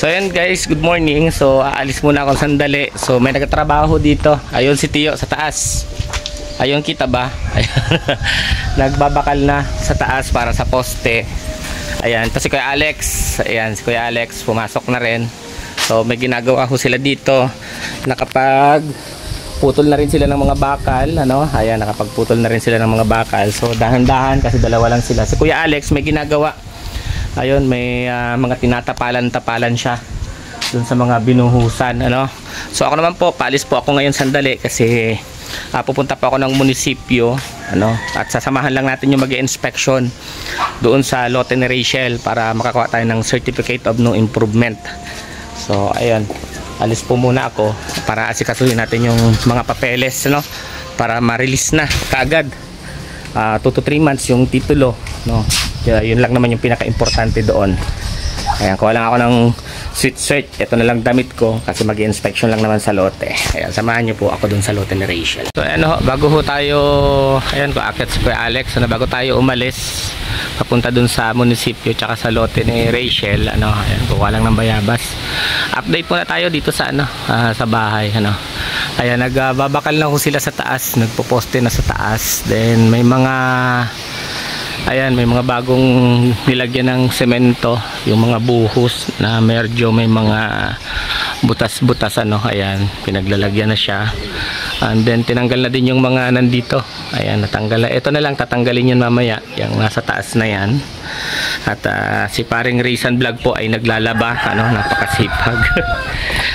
So ayan guys, good morning. So aalis muna ako sandali. So may nagtatrabaho dito. Ayun si Tio sa taas. Ayun, kita ba? Ayun. Nagbabakal na sa taas para sa poste. Ayan, tapos si Kuya Alex. Ayan, si Kuya Alex pumasok na rin. So may ginagawa ko sila dito. Nakapagputol na rin sila ng mga bakal, ano? Ayan, nakapagputol na rin sila ng mga bakal. So dahan-dahan kasi dalawa lang sila. Si Kuya Alex may ginagawa. Ayun, may mga tinatapalan-tapalan siya dun sa mga binuhusan, ano. So ako naman po, paalis po ako ngayon sandali kasi pupunta pa ako ng munisipyo, ano, at sasamahan lang natin yung mag-inspection doon sa lote ni Rachel para makakuha tayo ng certificate of no improvement. So ayun, alis po muna ako para asikasuhin natin yung mga papeles, no, para ma-release na kaagad. 2 to 3 months yung titulo, no. Kaya yun lang naman yung pinaka-importante doon. Ayan, kuha lang ako ng sweet. Ito na lang damit ko kasi mag-inspection lang naman sa lote. Ayan, samahan niyo po ako doon sa lote ni Rachel. So ayan ho, bago ho tayo, ayan ko akit si Kuya Alex, ano, bago tayo umalis papunta doon sa munisipyo tsaka sa lote ni Rachel, ano, ayan, kuha lang ng bayabas. Update muna tayo dito sa ano, sa bahay, ano. Ayan, nagbabakal na ho sila sa taas, nagpo-poste na sa taas. Then may mga, ayan, may mga bagong nilagyan ng semento, yung mga buhos na medyo may mga butas-butas, ano. Ayan, pinaglalagyan na siya. And then tinanggal na din yung mga nandito. Ayan, natanggal na. Ito na lang, tatanggalin yun mamaya, yung nasa taas na yan. At si paring Rizan Vlog po ay naglalaba, ano, napakasipag.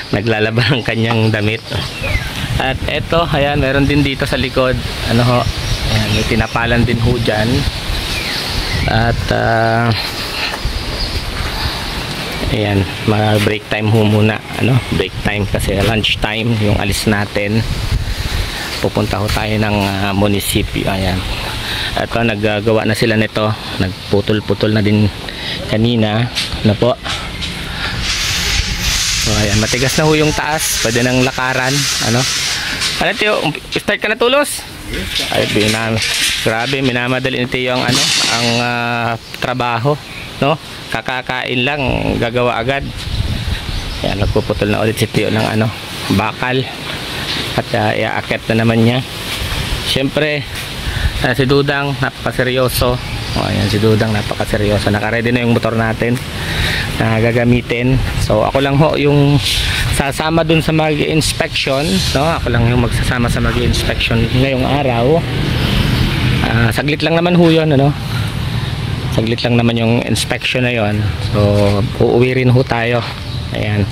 Naglalaba ng kanyang damit. At eto, ayan, meron din dito sa likod, ano ho, ayan, may tinapalan din ho dyan. At ayan, break time ho muna, ano, break time kasi lunch time yung alis natin. Pupunta ho tayo ng munisipyo. Ayan, eto, naggagawa na sila nito, nagputol-putol na din kanina, ano po. So ayan, matigas na ho yung taas, pwede nang lakaran, ano. Ano Tio, start ka na tulos? Ay, grabe, minamadali ni Tio ang ano, ang trabaho, no? Kakakain lang, gagawa agad. Ayan, nagpuputol na ulit si Tio ng ano, bakal. At iaakit na naman niya. Siyempre, si Dudang napakaseryoso. O, ayan, si Dudang napakaseryoso. Naka-ready na yung motor natin na gagamitin. So ako lang ho yung sasama dun sa mag-inspection, no? Ako lang yung magsasama sa mag-inspection ngayong araw. Saglit lang naman ho yun, ano? Saglit lang naman yung inspection na yon. So uuwi rin ho tayo. Ayan.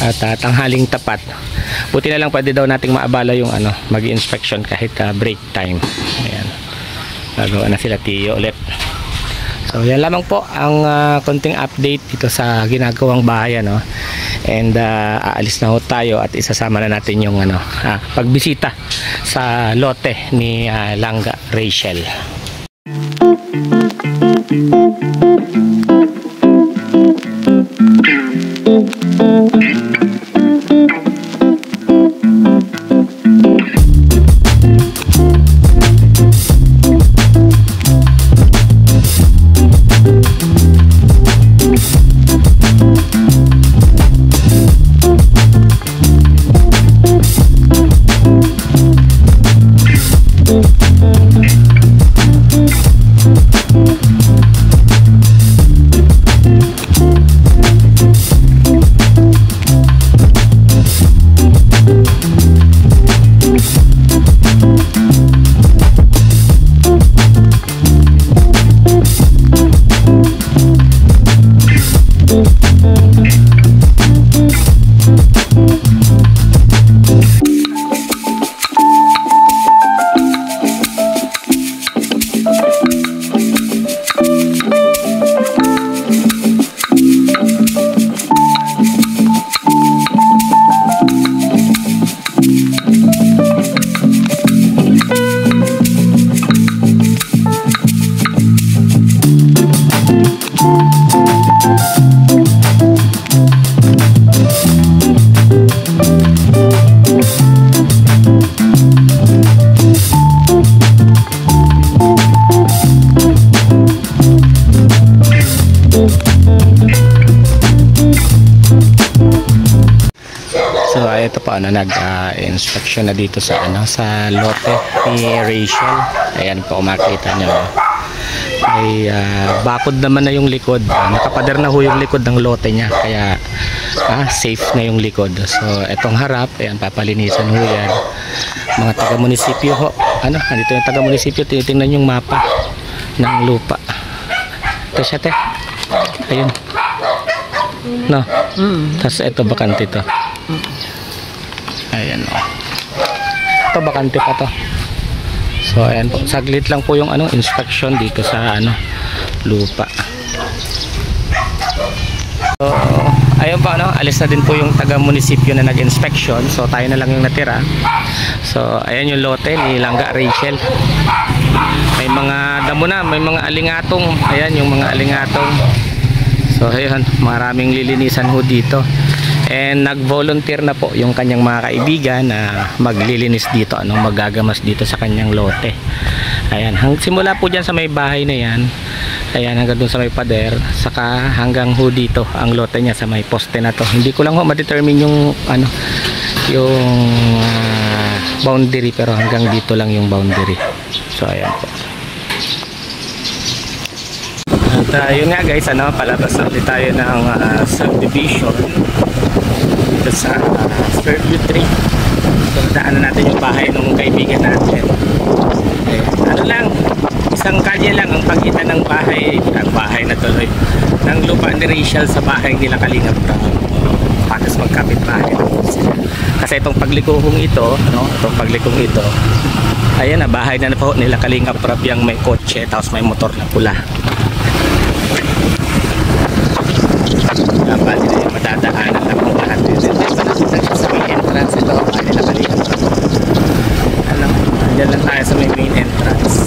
At tanghaling tapat. Buti na lang pwede daw nating maabala yung ano, mag-inspection kahit break time. Ayan. Gagawa na sila Tio ulit. So yan lamang po ang konting update dito sa ginagawang bahay, ano. And aalis na ho tayo at isasama na natin yung ano, pagbisita sa lote ni Langga Rachel. ito pa nag-inspection na dito sa sa lote ni Rachel. Ayan po, makita niyo. May bakod naman na yung likod. Nakapader na ho yung likod ng lote niya, kaya safe na yung likod. So etong harap, ayan, papalinisan ho yan. Mga taga-munisipyo ho. Andito yung taga-munisipyo, tinitingnan yung mapa ng lupa. Ito siya, te. Ayun. No. Tapos ito bakante to. Ayan, o. Ito bakante pa to. So ayan po, saglit lang po yung inspection dito sa lupa. So ayun po, alis na din po yung taga-munisipyo na nag-inspection. So tayo na lang yung natira. So ayan yung lote ni Langga Rachel. May mga damo na, may mga alingatong. Ayan yung mga alingatong. So ayun, maraming lilinisan ho dito. And nag-volunteer na po yung kanyang mga kaibigan na maglilinis dito, magagamas dito sa kanyang lote. Ayan, simula po dyan sa may bahay na yan, ayan, hanggang dun sa may pader, saka hanggang ho dito ang lote niya sa may poste na to. Hindi ko lang ho ma-determine yung yung boundary, pero hanggang dito lang yung boundary. So ayan po. At yun nga guys, palabas ulit tayo ng subdivision dito sa Fairview 3. So daanan natin yung bahay ng kaibigan natin. Lang, isang kalye lang ang pagitan ng bahay, ang bahay na tuloy, ng lupa ni Rachel sa bahay nila Kalingap Prab. Patas magkapit bahay sila. Kasi itong paglikong ito, itong paglikong ito, ayan na, bahay na po nila Kalingap Prab, yung may kotse, tapos may motor na pula. Dapat nila yung madadaanan lang ng lahat. Sa may entrance ito, bahay nila Kalingap Prab. Diyan lang tayo sa may main entrance.